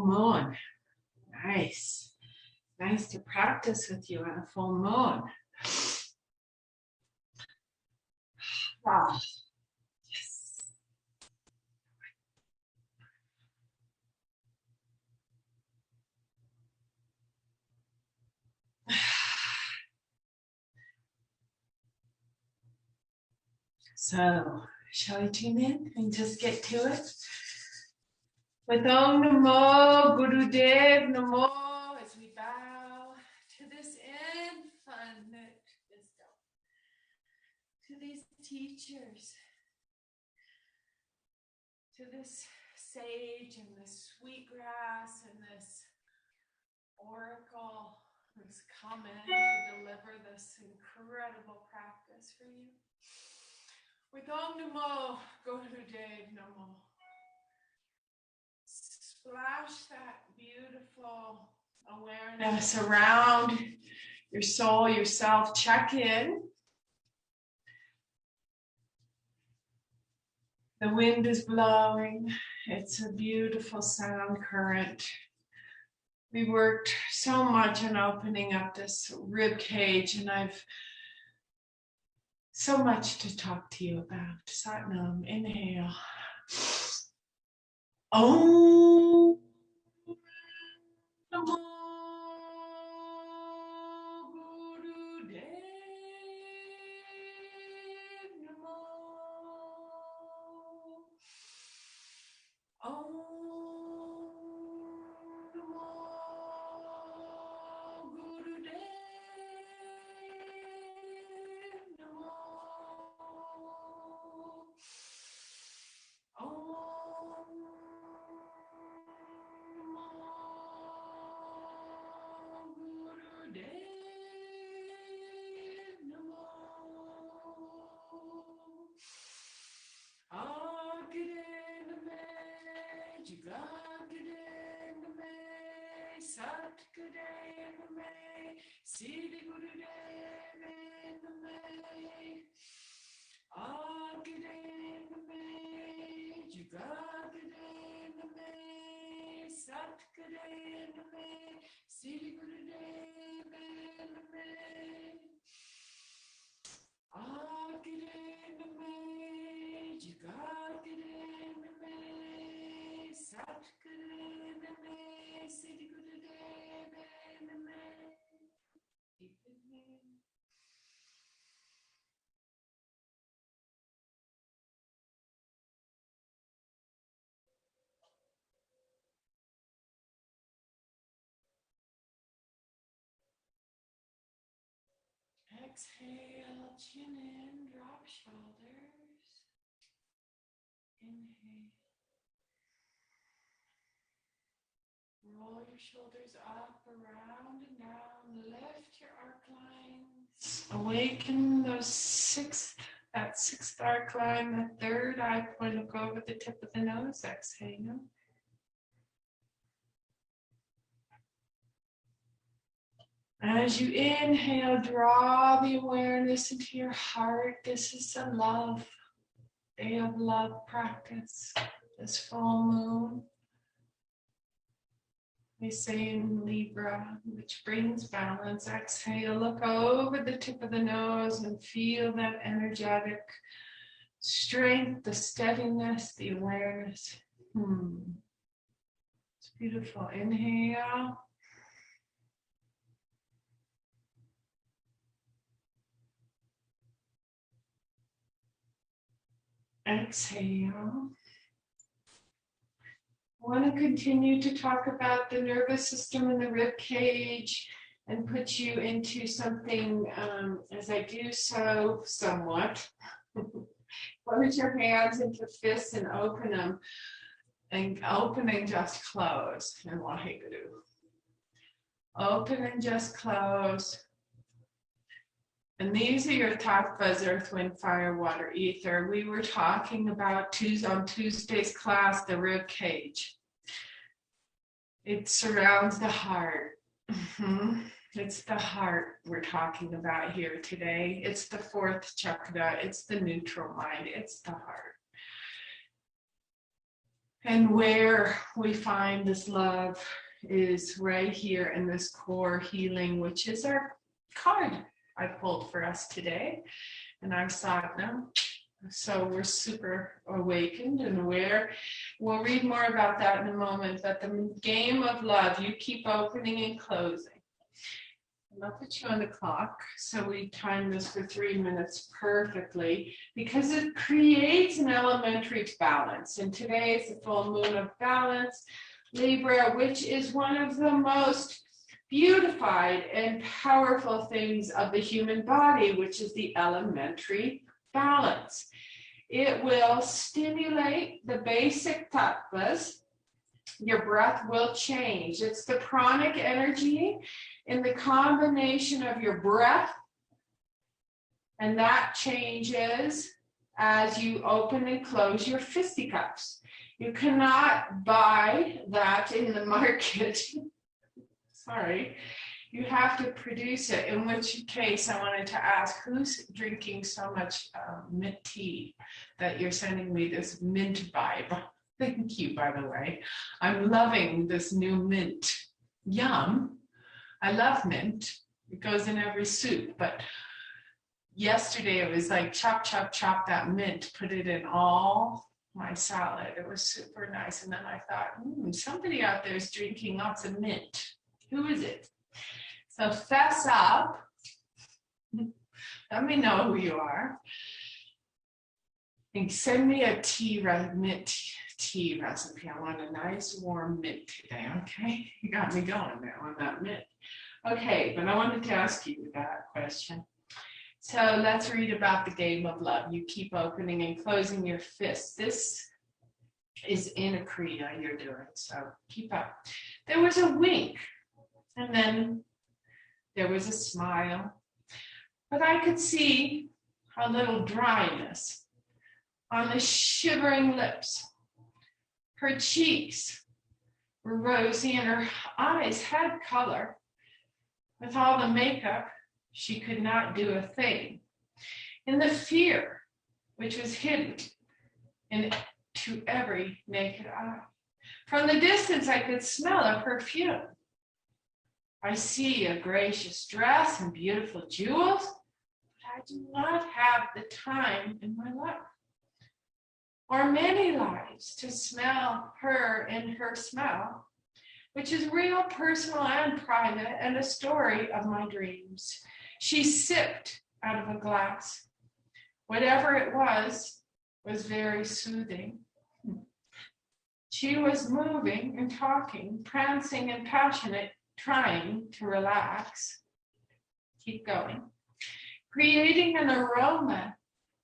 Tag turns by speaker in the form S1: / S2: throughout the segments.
S1: moon. Nice. Nice to practice with you on a full moon. Ah, yes. So, shall we tune in and just get to it? With Om Namo Gurudev Namo, as we bow to this infinite wisdom, to these teachers, to this sage and this sweetgrass and this oracle who's come in to deliver this incredible practice for you. With Om Namo Gurudev Namo, splash that beautiful awareness around your soul, yourself. Check in. The wind is blowing. It's a beautiful sound current. We worked so much on opening up this rib cage, and I've so much to talk to you about. Satnam, inhale. Om Namo Gurudev Namo. Om Namo Gurudev Namo. Siddhi Gurudev Name, Agade Name, Jugagade Name, Satkade Name, Siddhi Gurudev Name, Agade Name, Jugagade Name, Satkade Name, Siddhi Gurudev Name. Deep inhale. Exhale, chin in, drop shoulders. Inhale. Roll your shoulders up, around and down. Lift your arc lines. Awaken that sixth arc line, that third eye point. Look over the tip of the nose. Exhale. As you inhale, draw the awareness into your heart. This is a love, day of love practice, this full moon. We say in Libra, which brings balance. Exhale, look over the tip of the nose and feel that energetic strength, the steadiness, the awareness. It's beautiful. Inhale. Exhale. I want to continue to talk about the nervous system and the rib cage and put you into something as I do so somewhat. Put your hands into fists and open them, and open and just close. And Waheguru. Open and just close. And these are your tattvas, earth, wind, fire, water, ether. We were talking about on Tuesday's class, the rib cage. It surrounds the heart. It's the heart we're talking about here today. It's the fourth chakra. It's the neutral mind. It's the heart. And where we find this love is right here in this core healing, which is our card I pulled for us today. And our sadhana. So we're super awakened and aware. We'll read more about that in a moment, but the game of love, you keep opening and closing. I'll put you on the clock, so we time this for 3 minutes perfectly, because it creates an elementary balance. And today is the full moon of balance, Libra, which is one of the most beautified and powerful things of the human body, which is the elementary balance. It will stimulate the basic tattvas. Your breath will change. It's the pranic energy in the combination of your breath, and that changes as you open and close your fisticuffs. You cannot buy that in the market. Sorry. You have to produce it, in which case I wanted to ask, who's drinking so much mint tea that you're sending me this mint vibe? Thank you, by the way. I'm loving this new mint. Yum. I love mint. It goes in every soup, but yesterday it was like chop, chop, chop that mint, put it in all my salad. It was super nice. And then I thought, somebody out there is drinking lots of mint. Who is it? So fess up. Let me know who you are. And send me a mint tea recipe. I want a nice warm mint today, okay? You got me going there on that mint. Okay, but I wanted to ask you that question. So let's read about the game of love. You keep opening and closing your fists. This is in a Kriya you're doing, so keep up. There was a wink, and then there was a smile, but I could see a little dryness on the shivering lips. Her cheeks were rosy and her eyes had color. With all the makeup, she could not do a thing. And the fear, which was hidden to every naked eye. From the distance, I could smell a perfume. I see a gracious dress and beautiful jewels, but I do not have the time in my life, or many lives, to smell her in her smell, which is real, personal, and private, and a story of my dreams. She sipped out of a glass. Whatever it was very soothing. She was moving and talking, prancing and passionate, trying to relax. Keep going. Creating an aroma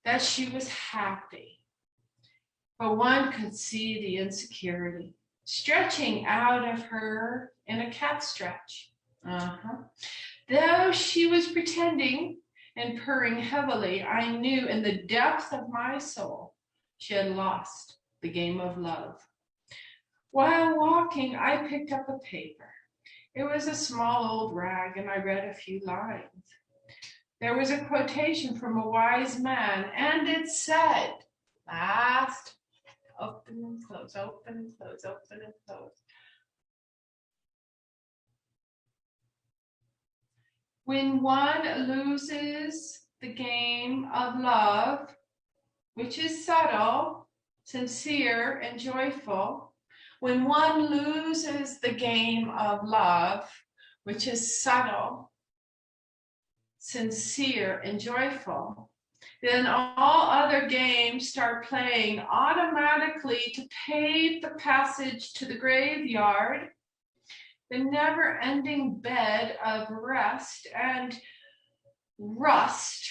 S1: that she was happy. But one could see the insecurity stretching out of her in a cat stretch. Though she was pretending and purring heavily, I knew in the depth of my soul she had lost the game of love. While walking, I picked up a paper. It was a small old rag, and I read a few lines. There was a quotation from a wise man, and it said, last, open and close, open and close, open and close. When one loses the game of love, which is subtle, sincere, and joyful, when one loses the game of love, which is subtle, sincere, and joyful, then all other games start playing automatically to pave the passage to the graveyard, the never-ending bed of rest and rust,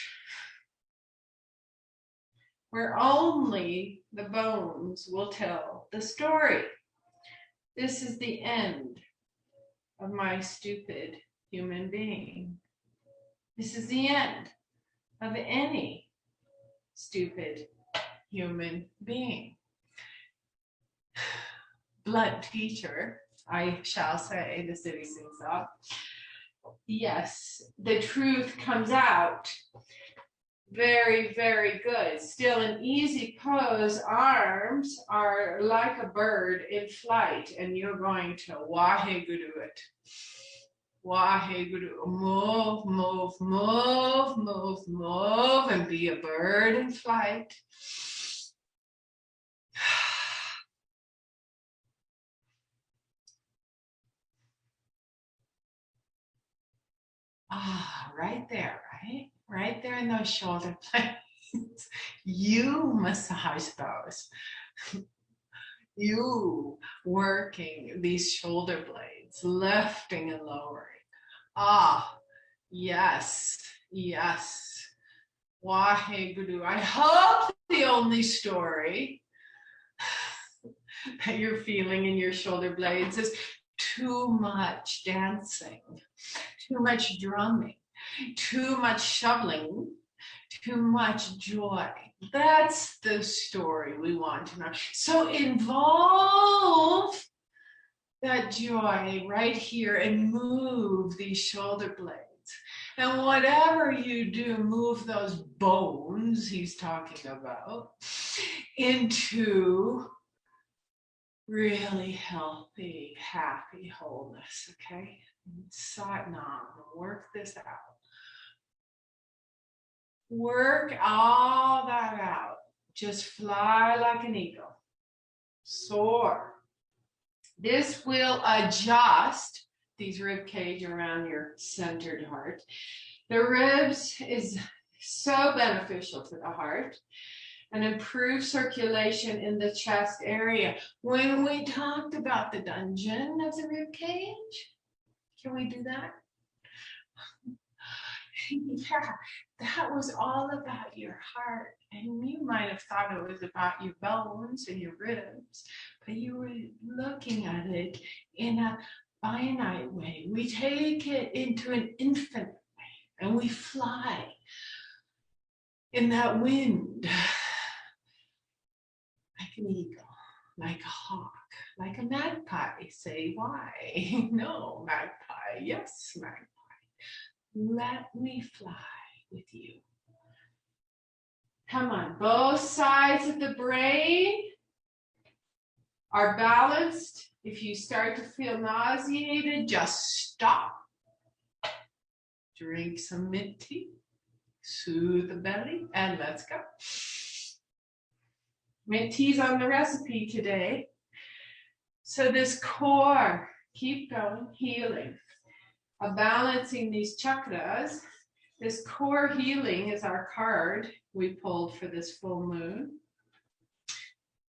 S1: where only the bones will tell the story. This is the end of my stupid human being. This is the end of any stupid human being. Blunt teacher, I shall say, the city sings off. Yes, the truth comes out. Very, very good. Still an easy pose. Arms are like a bird in flight, and you're going to Waheguru it. Waheguru. Move, move, move, move, move, and be a bird in flight. Right there, right? Right there in those shoulder blades. You massage those. You working these shoulder blades, lifting and lowering. Yes, yes. Waheguru. I hope the only story that you're feeling in your shoulder blades is too much dancing, too much drumming, too much shoveling, too much joy. That's the story we want to know. So involve that joy right here and move these shoulder blades. And whatever you do, move those bones he's talking about into really healthy, happy wholeness, okay? Satnam, work this out. Work all that out. Just fly like an eagle. Soar. This will adjust these rib cage around your centered heart. The ribs is so beneficial to the heart and improve circulation in the chest area. When we talked about the dungeon of the rib cage, can we do that? Yeah, that was all about your heart. And you might have thought it was about your bones and your ribs, but you were looking at it in a finite way. We take it into an infinite way and we fly in that wind like an eagle, like a hawk, like a magpie. Say why? No, magpie. Yes, magpie. Let me fly with you. Come on, both sides of the brain are balanced. If you start to feel nauseated, just stop. Drink some mint tea, soothe the belly, and let's go. Mint tea's on the recipe today. So this core, keep going, healing. Balancing these chakras. This core healing is our card we pulled for this full moon.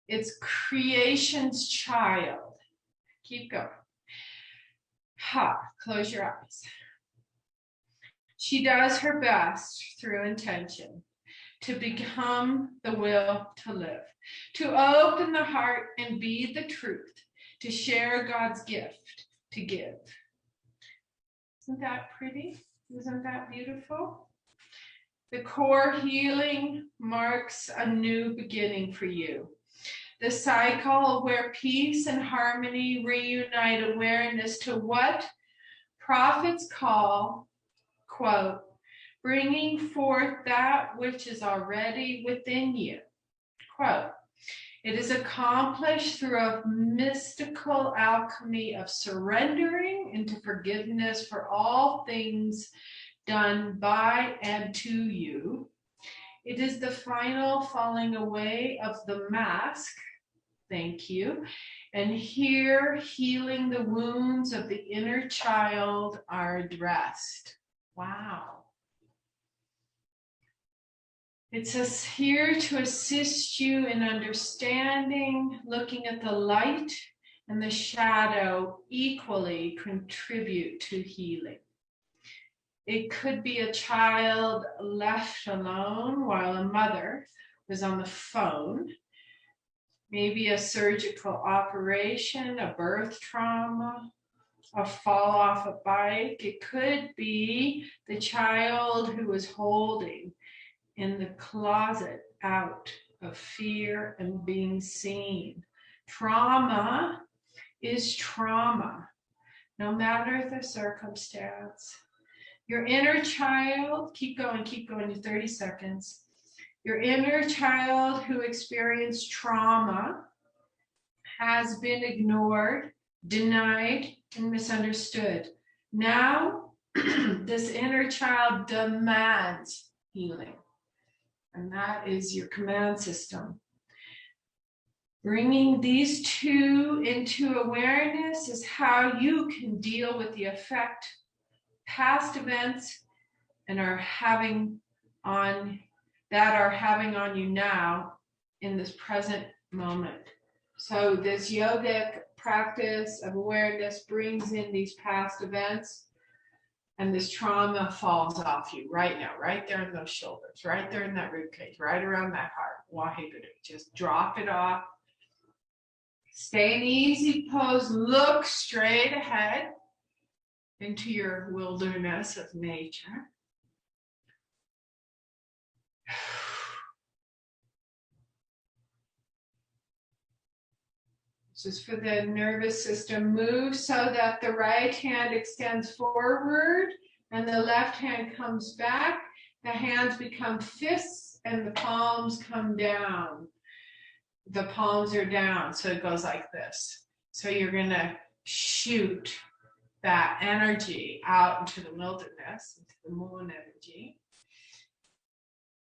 S1: It's creation's child. Keep going. Close your eyes. She does her best through intention to become the will to live, to open the heart and be the truth, to share God's gift, to give. Isn't that pretty? Isn't that beautiful? The core healing marks a new beginning for you. The cycle where peace and harmony reunite awareness to what prophets call, quote, bringing forth that which is already within you, quote. It is accomplished through a mystical alchemy of surrendering into forgiveness for all things done by and to you. It is the final falling away of the mask, thank you, and here healing the wounds of the inner child are addressed. Wow. It's here to assist you in understanding, looking at the light and the shadow equally contribute to healing. It could be a child left alone while a mother was on the phone, maybe a surgical operation, a birth trauma, a fall off a bike. It could be the child who was holding in the closet out of fear and being seen. Trauma is trauma, no matter the circumstance, Your inner child, keep going, your 30 seconds. Your inner child who experienced trauma has been ignored, denied, and misunderstood. Now, this inner child demands healing. And that is your command system. Bringing these two into awareness is how you can deal with the effect past events and are having on you now in this present moment. So this yogic practice of awareness brings in these past events, and this trauma falls off you right now, right there in those shoulders, right there in that rib cage, right around that heart. Waheguru. Just drop it off. Stay in easy pose. Look straight ahead into your wilderness of nature. This is for the nervous system. Move so that the right hand extends forward and the left hand comes back. The hands become fists and the palms come down. The palms are down, so it goes like this. So you're going to shoot that energy out into the wilderness, into the moon energy,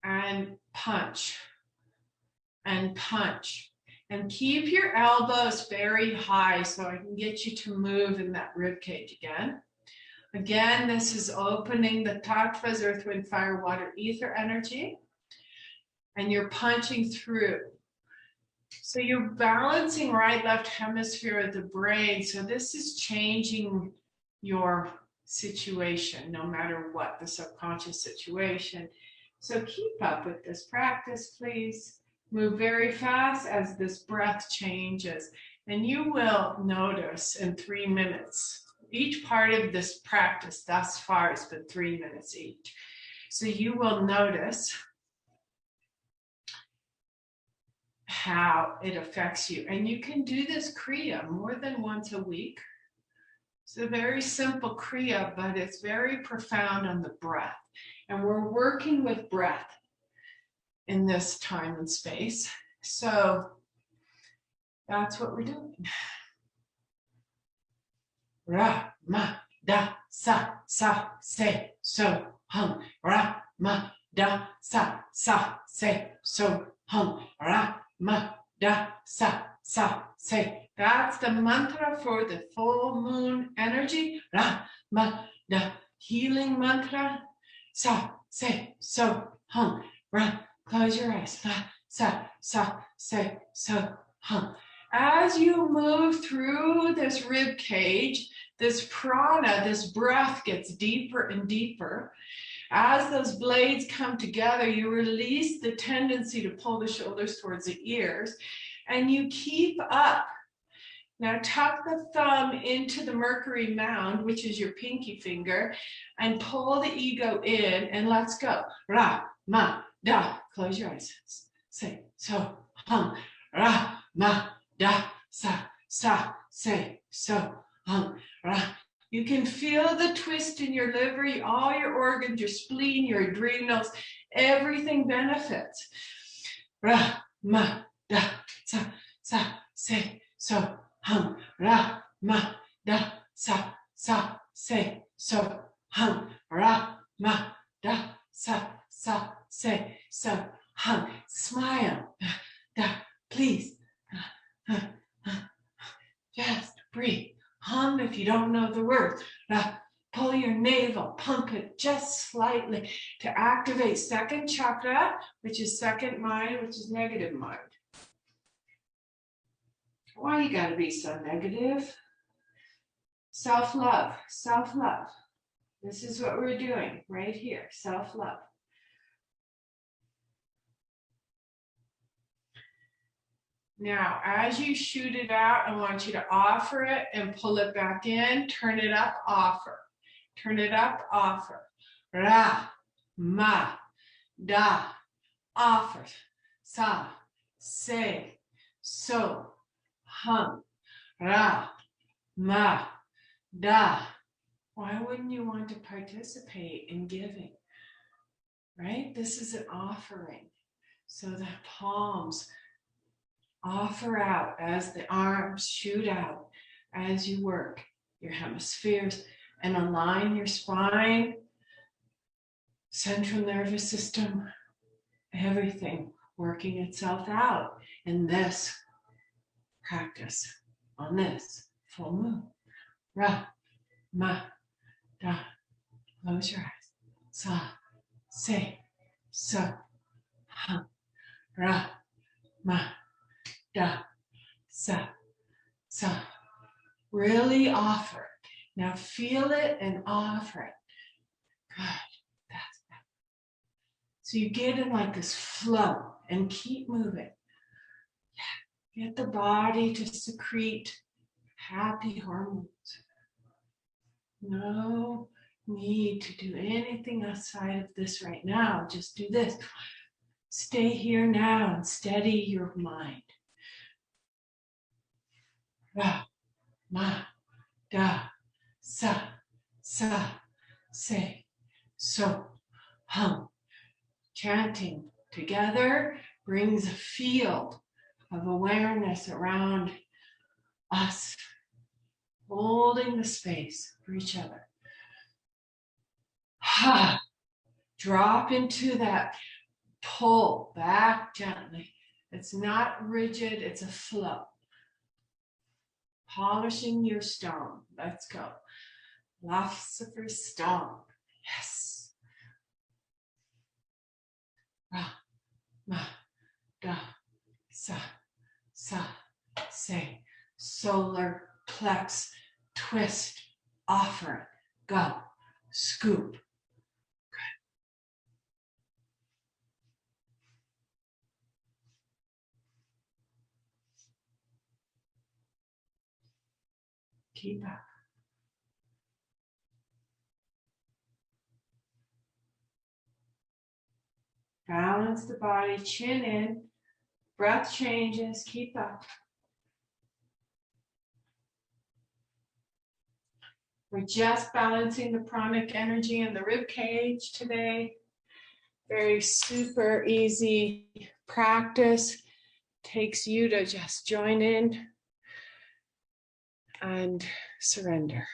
S1: and punch, and punch. And keep your elbows very high so I can get you to move in that rib cage again. Again, this is opening the tattvas, earth, wind, fire, water, ether energy. And you're punching through. So you're balancing right, left hemisphere of the brain. So this is changing your situation, no matter what, the subconscious situation. So keep up with this practice, please. Move very fast as this breath changes. And you will notice in 3 minutes, each part of this practice thus far has been 3 minutes each. So you will notice how it affects you. And you can do this Kriya more than once a week. It's a very simple Kriya, but it's very profound on the breath. And we're working with breath in this time and space. So that's what we're doing. Ra, ma, da, sa, se, so, hum. Ra, ma, da, sa, se, so, hum. Ra, ma, da, sa, se. That's the mantra for the full moon energy. Ra, ma, da, healing mantra. Sa, se, so, hum. Ra, close your eyes. La, sa, se, so, hum. As you move through this rib cage, this prana, this breath gets deeper and deeper. As those blades come together, you release the tendency to pull the shoulders towards the ears, and you keep up. Now tuck the thumb into the Mercury mound, which is your pinky finger, and pull the ego in, and let's go. Ra, ma, da. Close your eyes. Say, so, hum. Ra, ma, da, sa, se, so, hum. Ra. You can feel the twist in your liver, all your organs, your spleen, your adrenals, everything benefits. Ra, ma, da, sa, se, so, hum. Ra, ma, da, sa, se, so, hum. Ra, ma, da, sa, se, so, hum. Smile. Da, please. Just breathe. Hum if you don't know the words. Pull your navel, pump it just slightly to activate second chakra, which is second mind, which is negative mind. Why you gotta be so negative? Self-love, self-love. This is what we're doing right here, self-love. Now, as you shoot it out, I want you to offer it and pull it back in. Turn it up, offer. Turn it up, offer. Ra, ma, da, offer. Sa, se, so, hum. Ra, ma, da, Why wouldn't you want to participate in giving? Right? This is an offering. So the palms offer out as the arms shoot out as you work your hemispheres and align your spine, central nervous system, everything working itself out in this practice on this full moon. Ra, ma, da. Close your eyes. Sa, se, so, ha, ra, ma, da, sa, sa. Really offer it. Now feel it and offer it. Good. That's it. So you get in like this flow and keep moving. Get the body to secrete happy hormones. No need to do anything outside of this right now. Just do this. Stay here now and steady your mind. Ra, ma, da, sa, se, so, hum. Chanting together brings a field of awareness around us, holding the space for each other. Ha! Drop into that pull back gently. It's not rigid, it's a flow. Polishing your stone. Let's go. Philosopher's stone. Yes. Ra, ma, da, sa, se. Solar plex. Twist. Offer. Go. Scoop. Good. Keep up. Balance the body, chin in, breath changes, keep up. We're just balancing the pranic energy in the rib cage today. Very super easy practice. Takes you to just join in and surrender.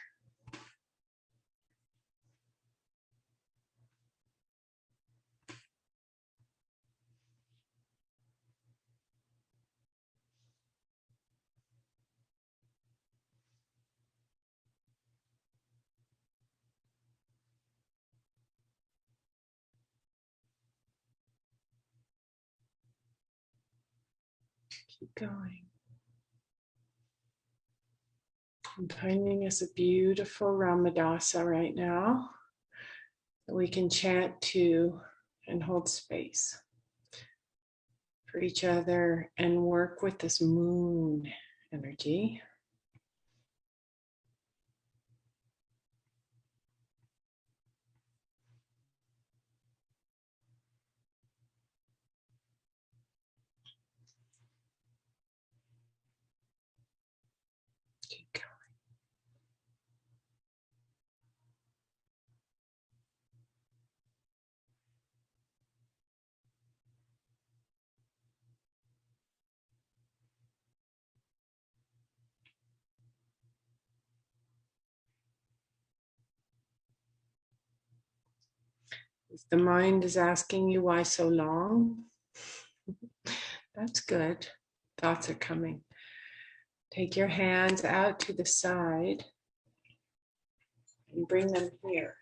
S1: Keep going. I'm finding us a beautiful Ramadasa right now that we can chant to and hold space for each other and work with this moon energy. Keep going. If the mind is asking you why so long, that's good. Thoughts are coming. Take your hands out to the side and bring them here.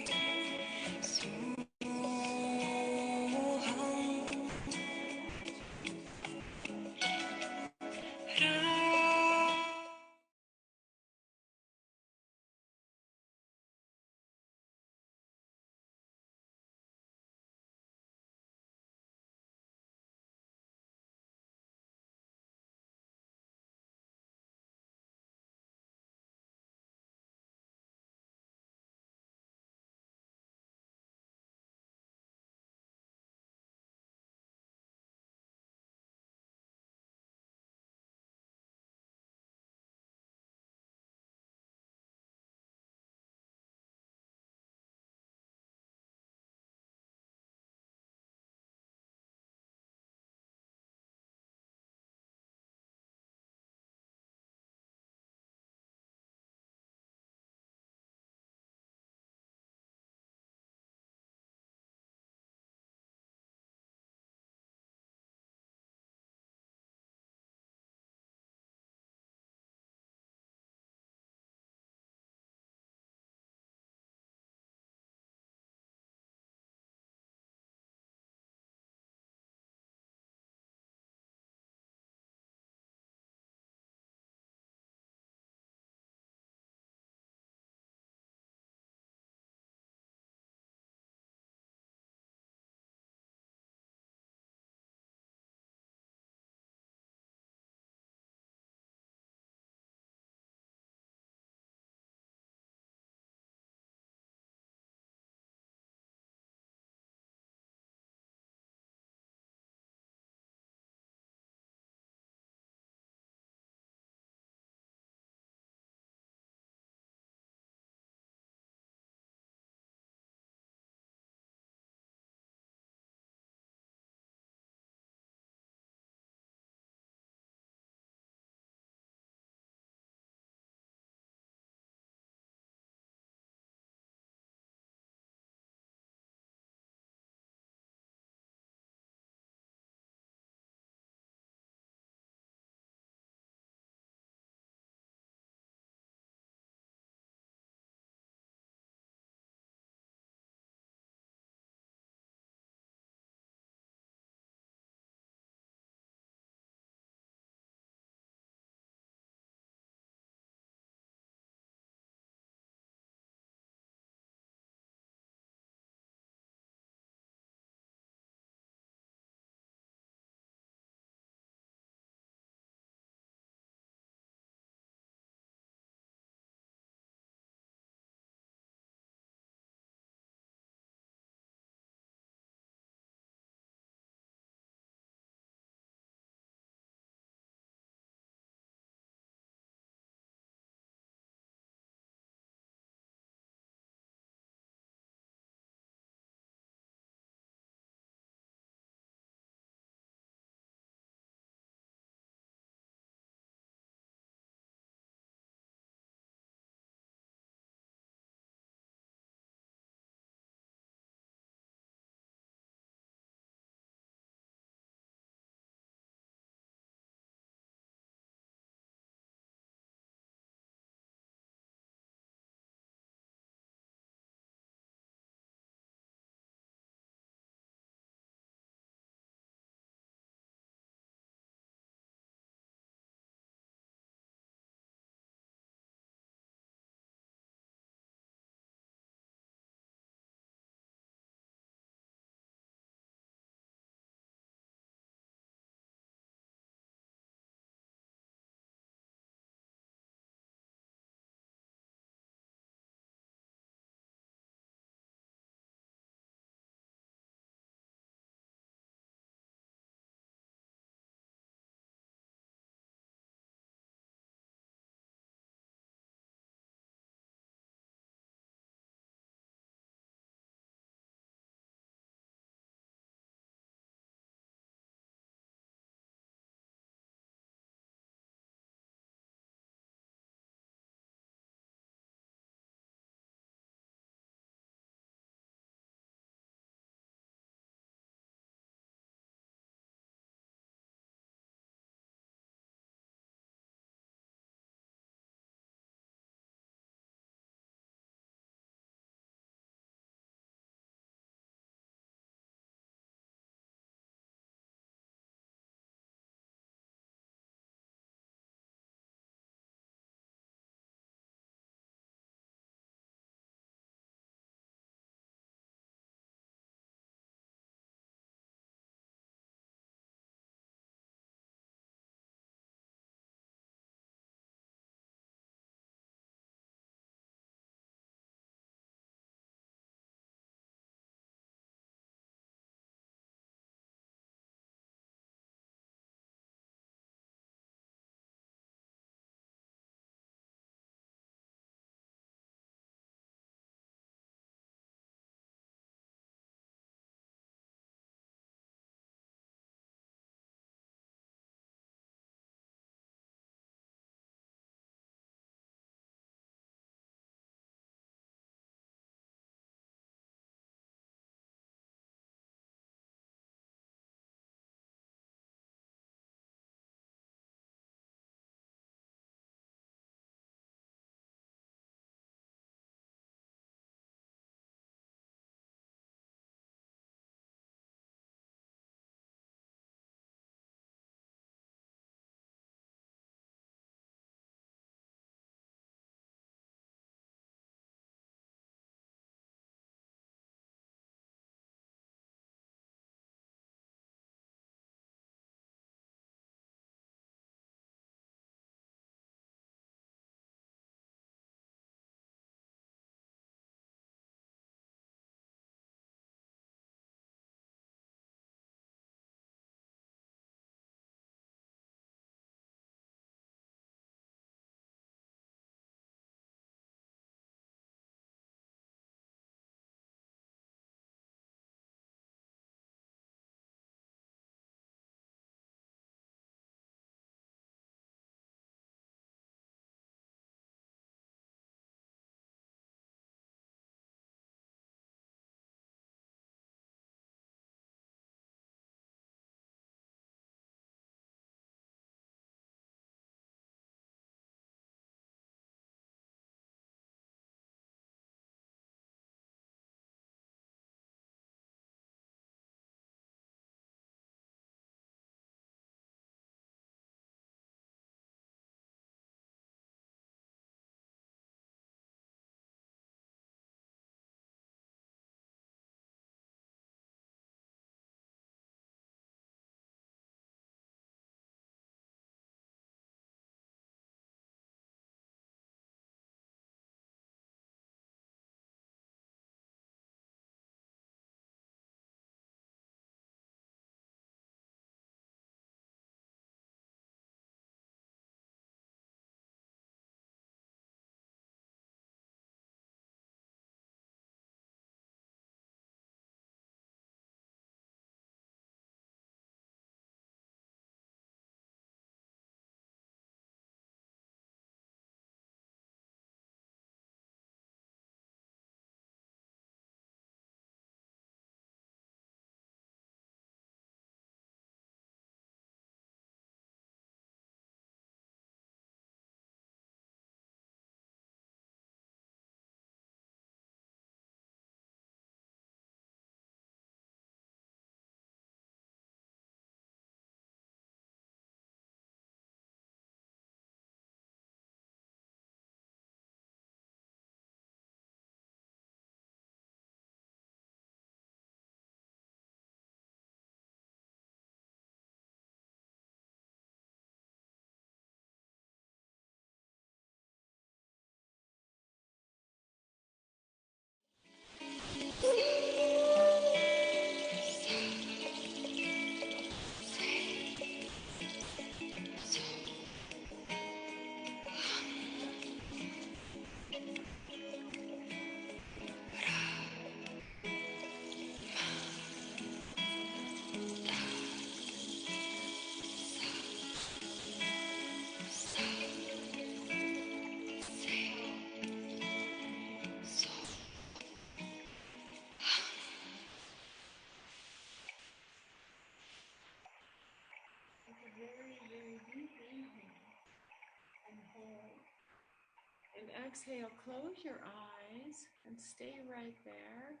S1: And exhale, close your eyes and stay right there.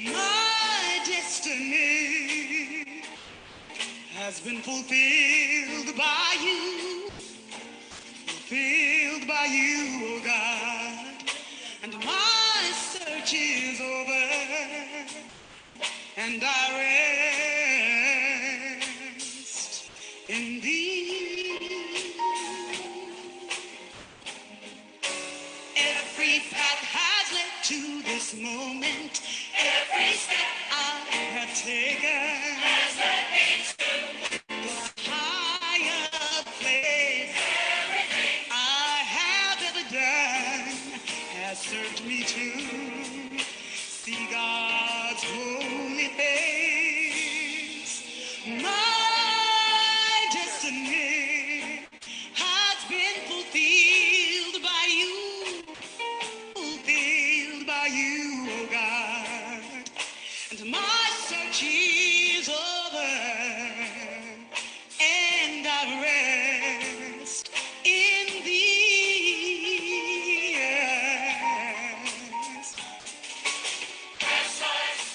S2: My destiny has been fulfilled by you, fulfilled by you, oh God. And my search is over, and I rest in thee. Every path has led to this moment. Every step I have taken has led me to this higher place. I have ever done has served me to see God's holy face. My destiny has been fulfilled by you, fulfilled by you, oh God. And my search is over, and I rest in thee. Yes.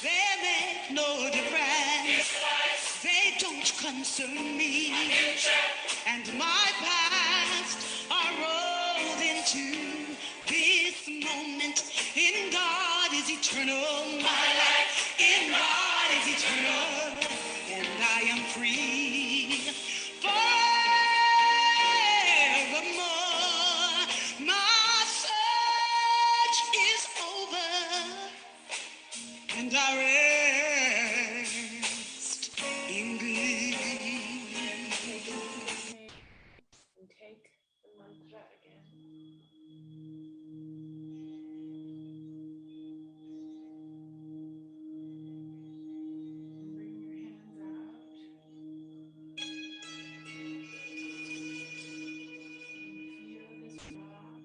S2: They make no difference. They don't concern me. And my past are rolled into this moment. In God is eternal. My life in God is eternal. And I am free forevermore. My search is over, and I rest in thee.
S1: And take the mantra again. And bring your hands out. And feel this drop.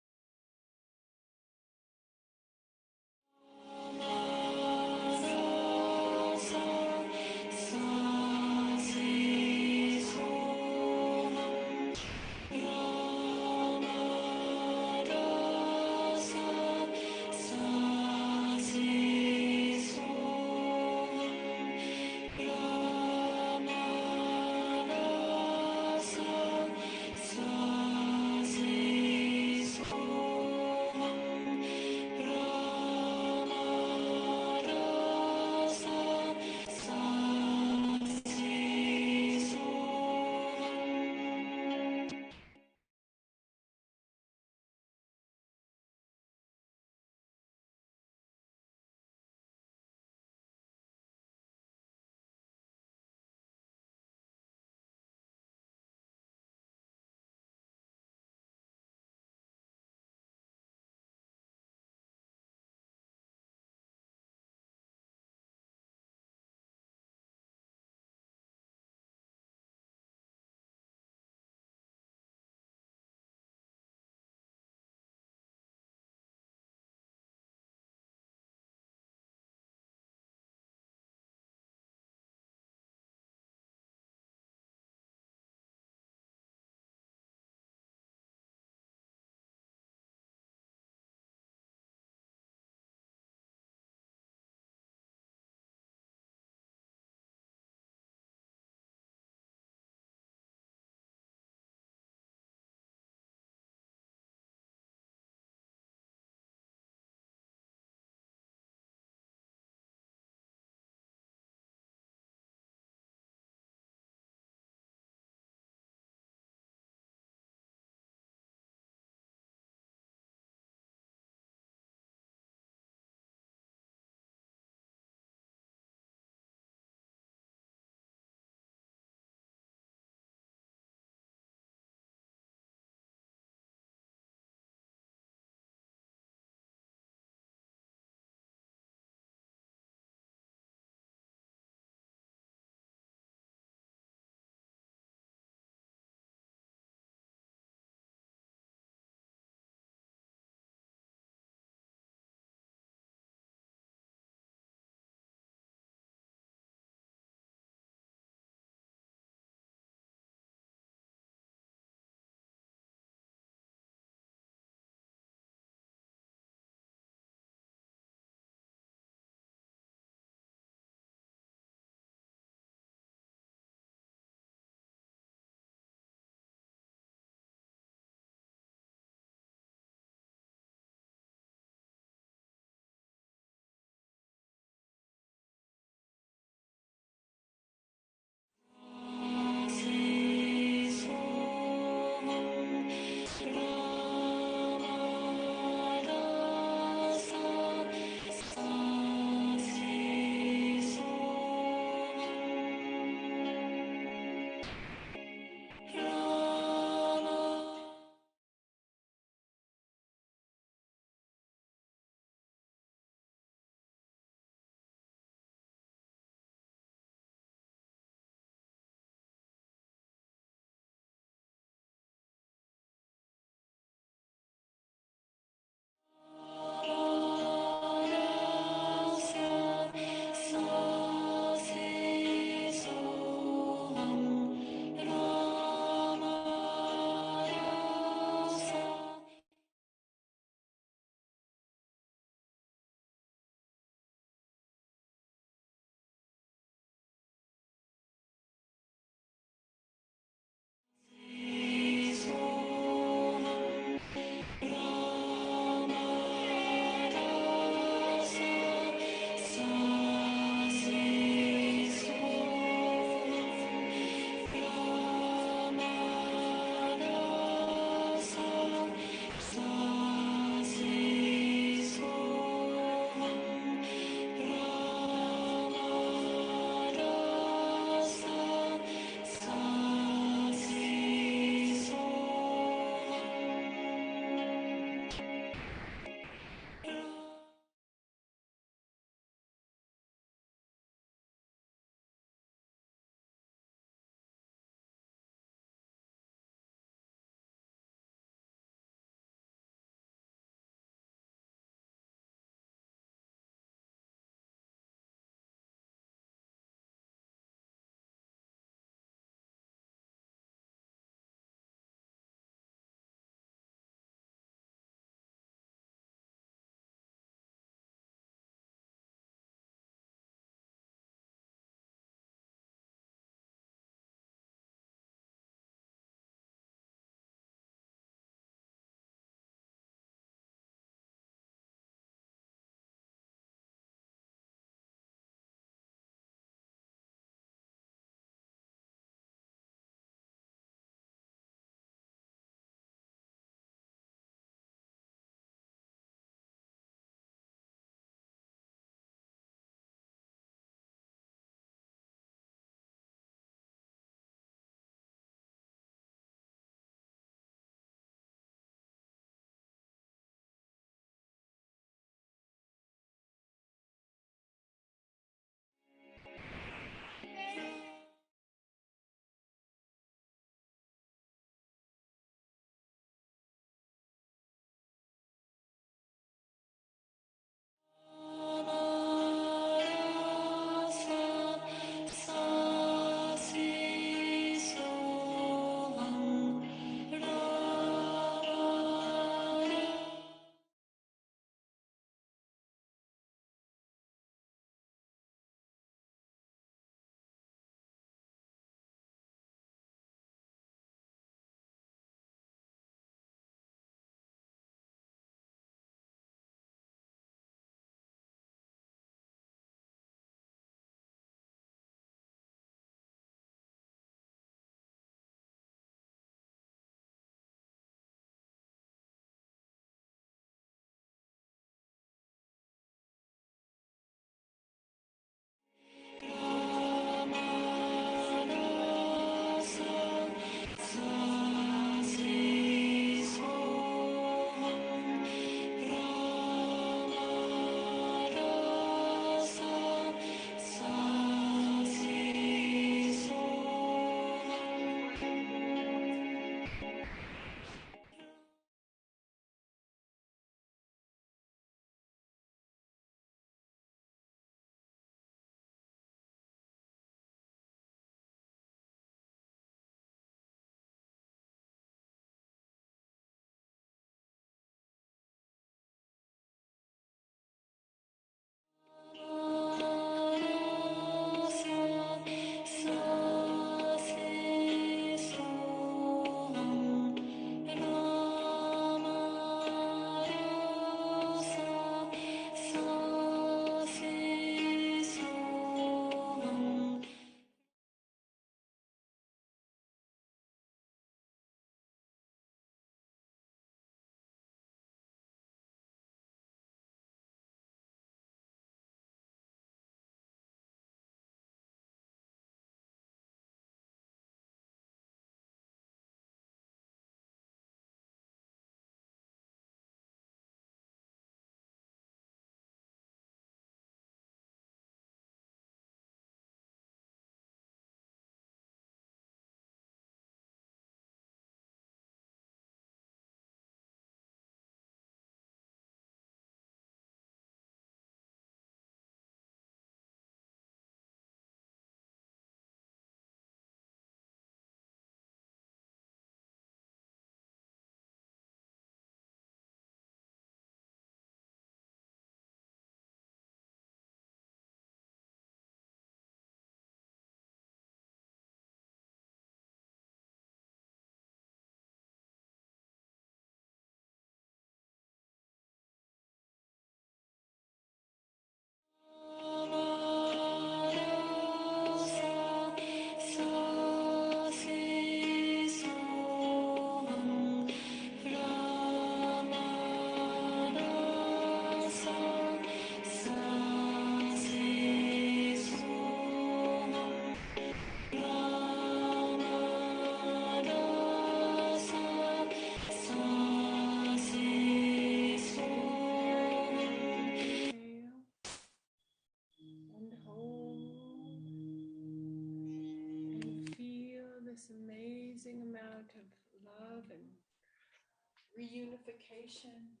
S1: unification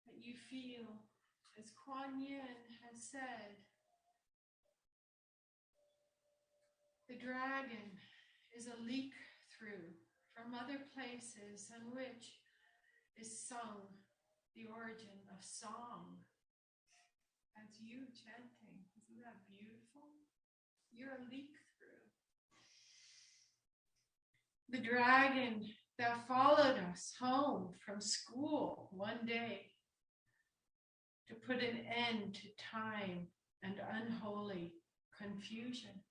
S1: that you feel. As Kuan Yin has said, the dragon is a leak through from other places in which is sung the origin of song. As you chanting, isn't that beautiful? You're a leak through. The dragon that followed us home from school one day to put an end to time and unholy confusion.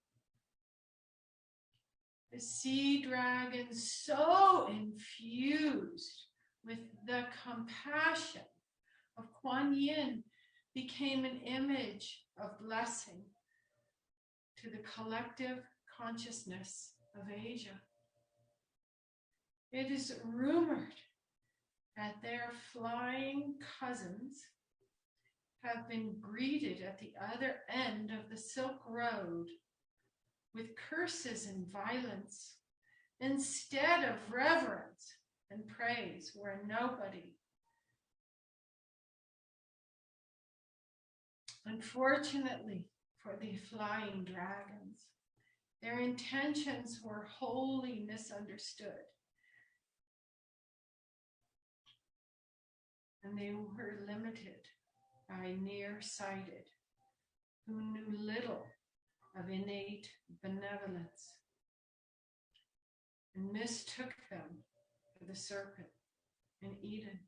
S1: The sea dragon, so infused with the compassion of Kuan Yin, became an image of blessing to the collective consciousness of Asia. It is rumored that their flying cousins have been greeted at the other end of the Silk Road with curses and violence instead of reverence and praise, where nobody. Unfortunately for the flying dragons, their intentions were wholly misunderstood. And they were limited by nearsighted, who knew little of innate benevolence and mistook them for the serpent in Eden.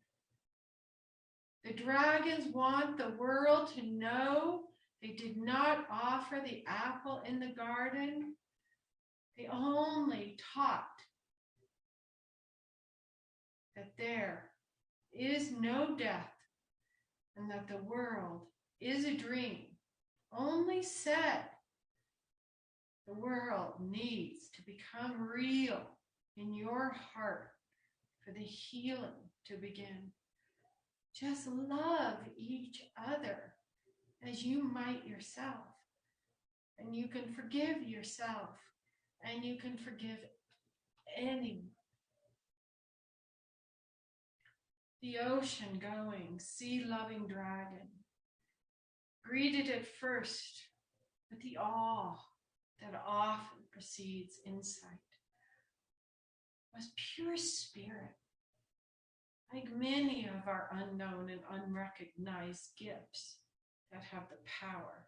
S1: The dragons want the world to know they did not offer the apple in the garden. They only taught that there is no death and that the world is a dream. Only said the world needs to become real in your heart for the healing to begin. Just love each other as you might yourself. And you can forgive yourself. And you can forgive anyone. The ocean-going, sea-loving dragon, greeted at first with the awe that often precedes insight, was pure spirit, like many of our unknown and unrecognized gifts that have the power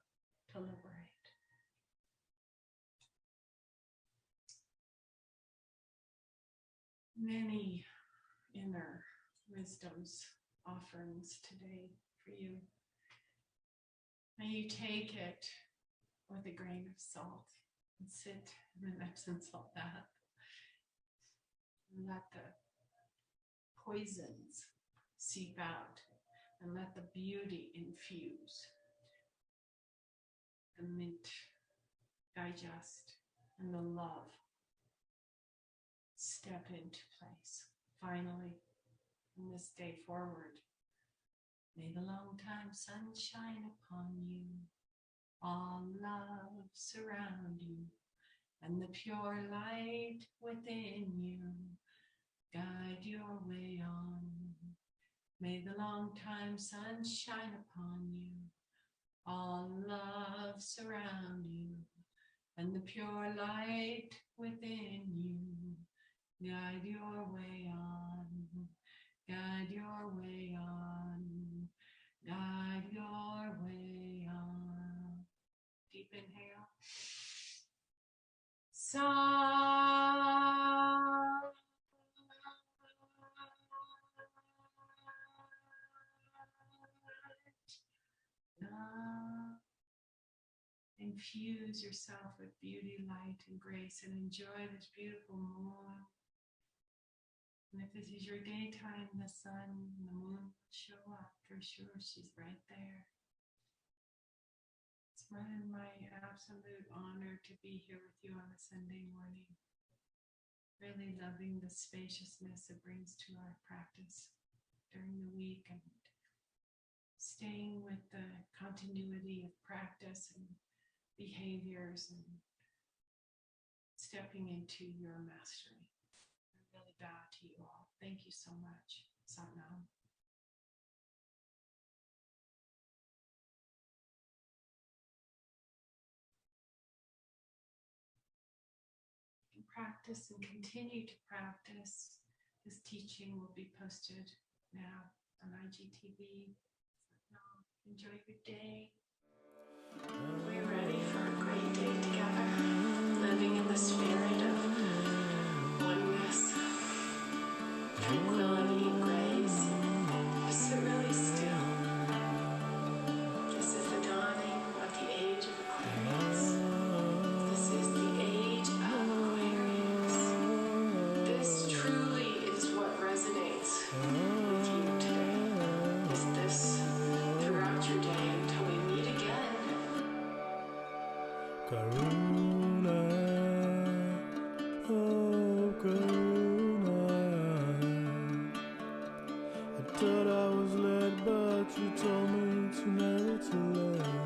S1: to liberate. Many inner wisdom's offerings today for you. May you take it with a grain of salt and sit in an Epsom salt bath. And let the poisons seep out and let the beauty infuse. The mint digest and the love step into place. Finally, from this day forward, may the long time sun shine upon you, all love surround you, and the pure light within you guide your way on. May the long time sun shine upon you, all love surround you, and the pure light within you guide your way on. Guide your way on, guide your way on. Deep inhale. Infuse yourself with beauty, light, and grace, and enjoy this beautiful moon. And if this is your daytime, the sun and the moon will show up for sure. She's right there. It's my absolute honor to be here with you on a Sunday morning. Really loving the spaciousness it brings to our practice during the week, and staying with the continuity of practice and behaviors and stepping into your mastery. I really bow to you all. Thank you so much. Satnam. Practice and continue to practice. This teaching will be posted now on IGTV. Enjoy your day. We're ready for a great day together, living in the spirit of oneness, tranquility, and grace. Just sit really still. This is the dawning of the age of Aquarius. This is the age of Aquarius. This truly is what resonates with you today. Is this throughout your day until we meet again.
S2: Karuna, oh Karuna. I thought I was led, but you told me to never to love.